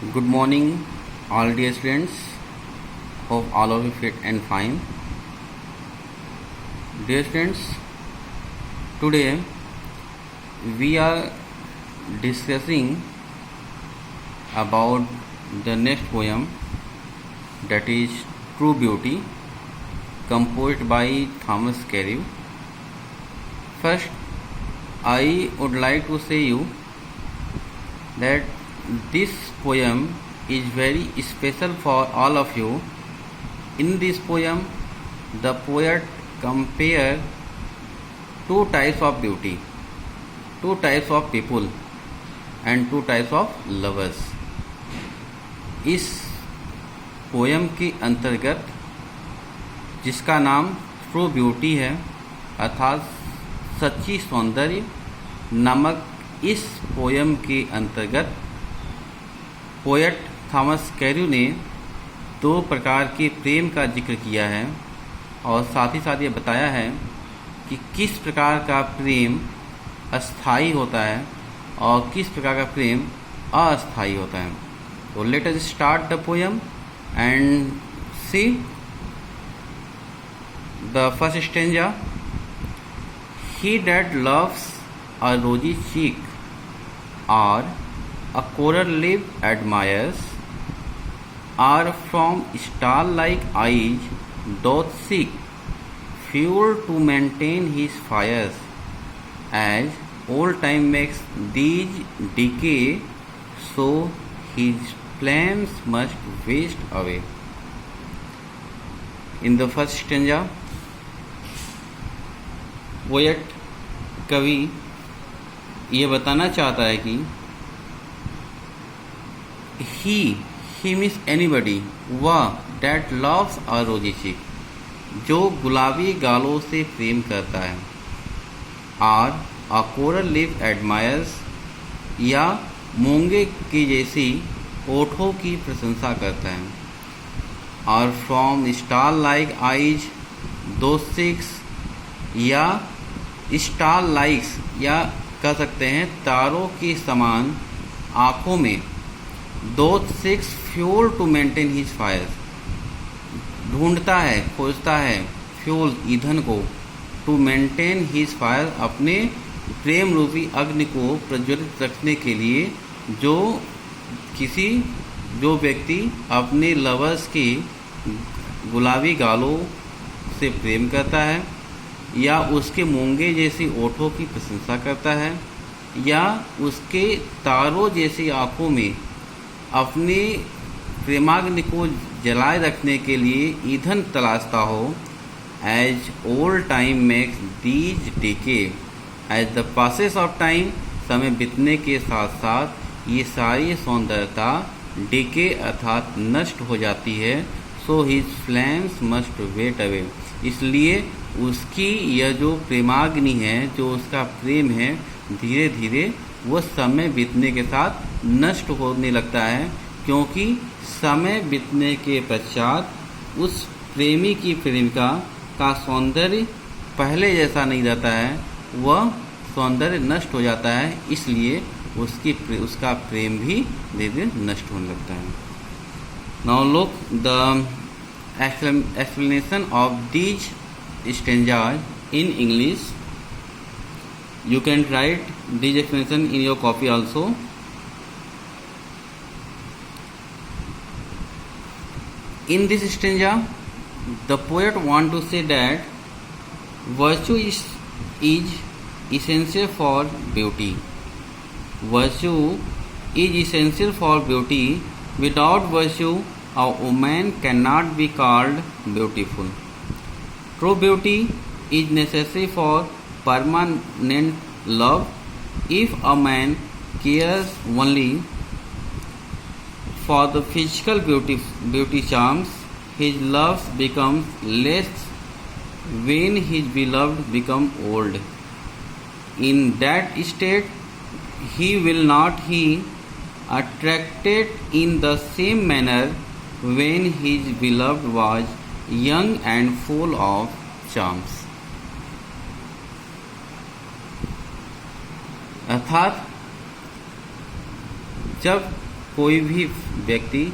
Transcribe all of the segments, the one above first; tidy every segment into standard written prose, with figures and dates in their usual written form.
Good morning, all dear students. Hope all of you fit and fine. Dear students, today we are discussing about the next poem, that is True Beauty, composed by Thomas Carlyle. First, I would like to say you that this poem is very special for all of you. In this poem, the poet compare two types of beauty, two types of people and two types of lovers. इस poem के अंतर्गत, जिसका नाम true beauty है अर्थात सच्ची सौंदर्य नामक इस पोयम के अंतर्गत पोएट थॉमस कैरल ने दो प्रकार के प्रेम का जिक्र किया है और साथ ही साथ ये बताया है कि किस प्रकार का प्रेम अस्थाई होता है और किस प्रकार का प्रेम अस्थाई होता है. तो let us start the poem and see the first stanza. He that loves a rosy cheek or a coral lip admires, or from star-like eyes doth seek fuel to maintain his fires, as old time makes these decay, so his flames must waste away. In the first stanza, poet कवि ये बताना चाहता है कि ही means anybody, वह that loves a रोजी चिक, जो गुलाबी गालों से प्रेम करता है, और अ कोरल लिप एडमायर्स, या मूंगे की जैसी ओठों की प्रशंसा करता है, और फ्रॉम स्टार लाइक आइज दो सिक्स, या स्टार लाइक्स या कह सकते हैं तारों के समान आँखों में, doth seek fuel to maintain his fire, ढूंढता है खोजता है फ्यूल ईंधन को, टू मेंटेन हिज फायर अपने प्रेम रूपी अग्नि को प्रज्वलित रखने के लिए, जो व्यक्ति अपने लवर्स के गुलाबी गालों से प्रेम करता है, या उसके मूंगे जैसी ओठों की प्रशंसा करता है, या उसके तारों जैसी आँखों में अपने प्रेमाग्नि को जलाए रखने के लिए ईंधन तलाशता हो, as old time makes these decay, as the passes of time, समय बीतने के साथ साथ ये सारी सौंदर्यता डिके अर्थात नष्ट हो जाती है, so his flames must waste away, इसलिए उसकी यह जो प्रेमाग्नि है, जो उसका प्रेम है, धीरे धीरे वो समय बीतने के साथ नष्ट होने लगता है, क्योंकि समय बीतने के पश्चात उस प्रेमी की प्रेमिका का सौंदर्य पहले जैसा नहीं रहता है, वह सौंदर्य नष्ट हो जाता है, इसलिए उसका प्रेम भी धीरे धीरे नष्ट होने लगता है. Now look the explanation of these stanzas in English. You can write this explanation in your copy also. In this stanza, the poet want to say that virtue is essential for beauty. Virtue is essential for beauty. Without virtue, a woman cannot be called beautiful. True beauty is necessary for permanent love. If a man cares only for the physical beauty charms, his love becomes less when his beloved becomes old. In that state, he will not be attracted in the same manner when his beloved was young and full of charms. अर्थात जब कोई भी व्यक्ति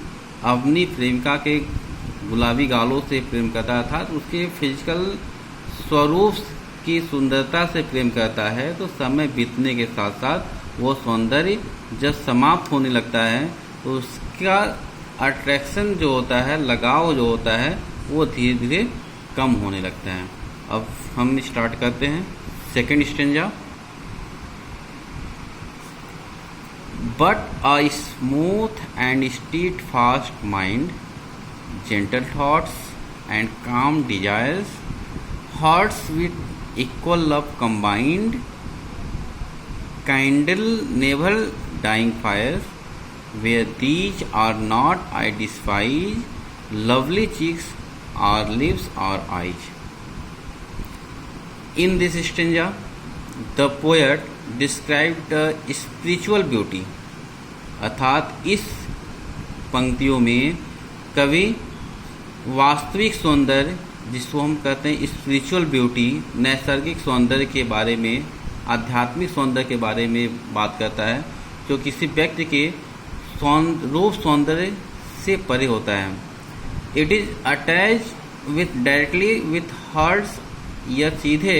अपनी प्रेमिका के गुलाबी गालों से प्रेम करता है, अर्थात उसके फिजिकल स्वरूप की सुंदरता से प्रेम करता है, तो समय बीतने के साथ साथ वो सौंदर्य जब समाप्त होने लगता है तो उसका अट्रैक्शन जो होता है, लगाव जो होता है, वो धीरे धीरे कम होने लगता है। अब हम स्टार्ट करते हैं second stanza. But a smooth and steadfast mind, gentle thoughts and calm desires, hearts with equal love combined, kindle never dying fires, where these are not I despise, lovely cheeks or lips or eyes. In this stanza, the poet described the spiritual beauty, अर्थात इस पंक्तियों में कवि वास्तविक सौंदर्य, जिसको हम कहते हैं स्पिरिचुअल ब्यूटी, नैसर्गिक सौंदर्य के बारे में, आध्यात्मिक सौंदर्य के बारे में बात करता है, जो किसी व्यक्ति के रूप सौंदर्य से परे होता है। It is attach with directly with hearts, यह सीधे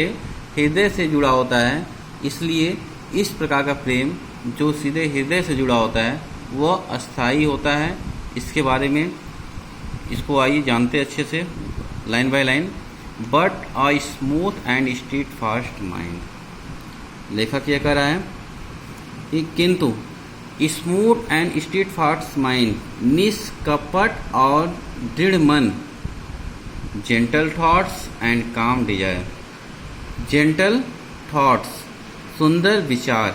हृदय से जुड़ा होता है, इसलिए इस प्रकार का प्रेम जो सीधे हृदय से जुड़ा होता है वह अस्थायी होता है। इसके बारे में इसको आइए जानते अच्छे से line by line. But a smooth and steadfast mind, लेखक यह कह रहा है कि किंतु smooth and steadfast mind, निष्कपट और दृढ़ मन, gentle thoughts and calm desire, gentle thoughts सुंदर विचार,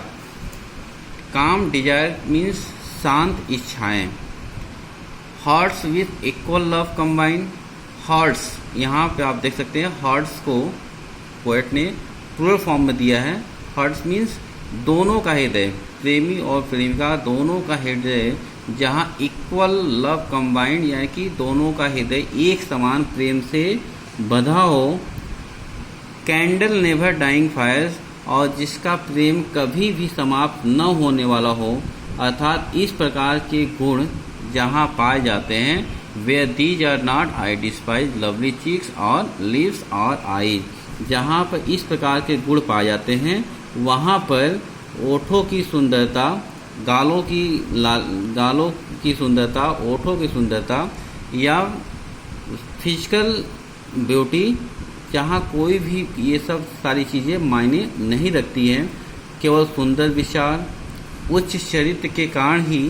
काम डिजायर मीन्स शांत इच्छाएं, hearts with equal love combine, hearts यहाँ पे आप देख सकते हैं, हार्ट्स को पोएट ने प्लूरल फॉर्म में दिया है। हार्ट्स मीन्स दोनों का हृदय, प्रेमी और प्रेमिका दोनों का हृदय, जहाँ इक्वल लव कंबाइंड यानी कि दोनों का हृदय एक समान प्रेम से बंधा हो, कैंडल नेवर डाइंग फायर्स, और जिसका प्रेम कभी भी समाप्त न होने वाला हो, अर्थात इस प्रकार के गुण जहाँ पाए जाते हैं, where these are not I despise lovely cheeks or lips or eyes, जहाँ पर इस प्रकार के गुण पाए जाते हैं वहाँ पर ओठों की सुंदरता, गालों की सुंदरता, ओठों की सुंदरता या फिजिकल ब्यूटी, जहाँ कोई भी ये सब सारी चीज़ें मायने नहीं रखती हैं, केवल सुंदर विचार, उच्च चरित्र के कारण ही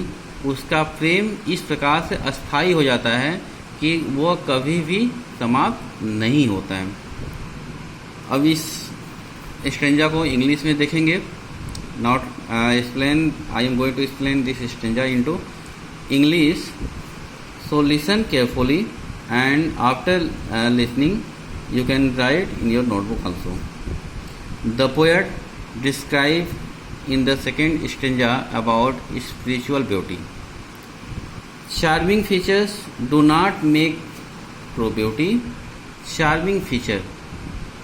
उसका प्रेम इस प्रकार से अस्थायी हो जाता है कि वह कभी भी समाप्त नहीं होता है। अब इस स्ट्रेंजा को इंग्लिश में देखेंगे। Not explain, I am going to explain this stanza into English, so listen carefully and after listening you can write in your notebook also. The poet described in the second stanza about spiritual beauty. Charming features do not make true beauty. Charming feature,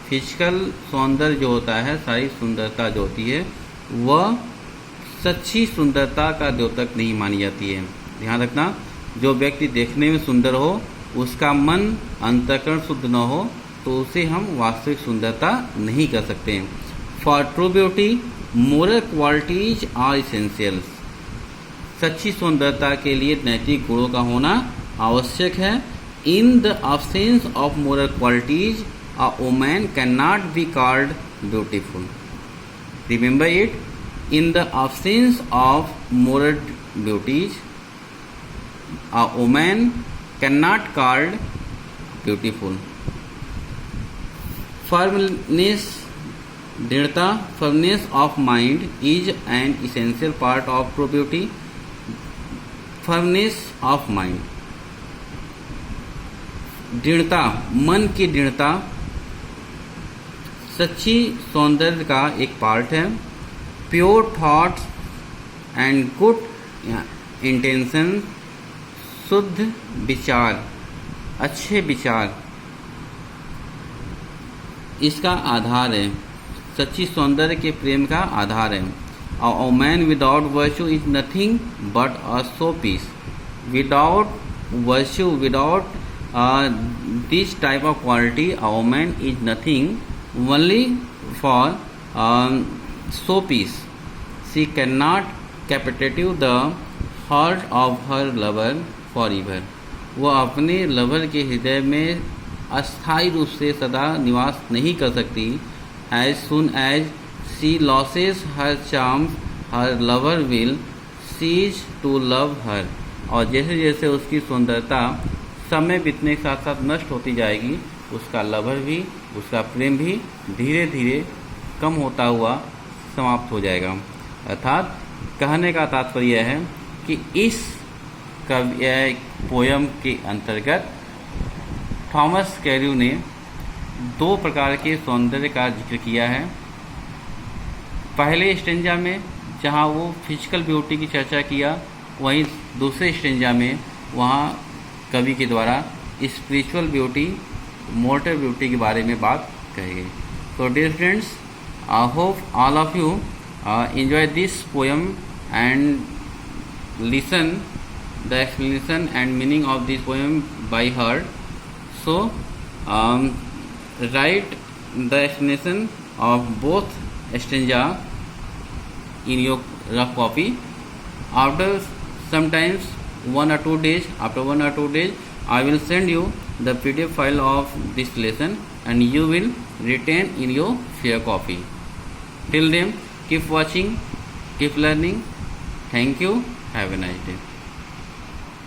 physical सौंदर्य जो होता है, शारीरिक सुंदरता जो होती है, वह सच्ची सुंदरता का द्योतक नहीं मानी जाती है। ध्यान रखना, जो व्यक्ति देखने में सुंदर हो, उसका मन अंतःकरण शुद्ध न हो, तो उसे हम वास्तविक सुंदरता नहीं कर सकते हैं। For true beauty moral qualities are essentials, सच्ची सुंदरता के लिए नैतिक गुणों का होना आवश्यक है। In the absence of moral qualities a woman can not be called beautiful. Remember it, in the absence of moral beauties a woman can not called beautiful. Firmness, दृढ़ता, firmness of mind is an essential part of true beauty. Firmness of mind, दृढ़ता, मन की दृढ़ता सच्ची सौंदर्य का एक part है। Pure thoughts and good intention, शुद्ध विचार, अच्छे विचार इसका आधार है, सच्ची सौंदर्य के प्रेम का आधार है। A man without virtue is nothing but a showpiece. Without virtue, without this type of quality, a woman is nothing, only for showpiece. She cannot captivate the heart of her lover forever. वो अपने lover के हृदय में अस्थायी रूप से सदा निवास नहीं कर सकती. As soon as she loses her charms, her lover will cease to love her. और जैसे जैसे उसकी सुंदरता समय बीतने के साथ साथ नष्ट होती जाएगी, उसका लवर भी, उसका प्रेम भी धीरे धीरे कम होता हुआ समाप्त हो जाएगा. अर्थात कहने का तात्पर्य है कि इस पोयम के अंतर्गत थॉमस कैर्यू ने दो प्रकार के सौंदर्य का जिक्र किया है. पहले स्टेंजा में जहाँ वो फिजिकल ब्यूटी की चर्चा किया, वहीं दूसरे स्टेंजा में वहाँ कवि के द्वारा स्पिरिचुअल ब्यूटी, मोर्टल ब्यूटी के बारे में बात कही गई. So dear friends, I hope all of you enjoy this poem and listen the explanation and meaning of this poem by heart. So write the explanation of both stanza in your rough copy. After sometimes 1 or 2 days, after 1 or 2 days, I will send you the PDF file of this lesson and you will retain in your fair copy. Till then, keep watching, keep learning. Thank you. Have a nice day.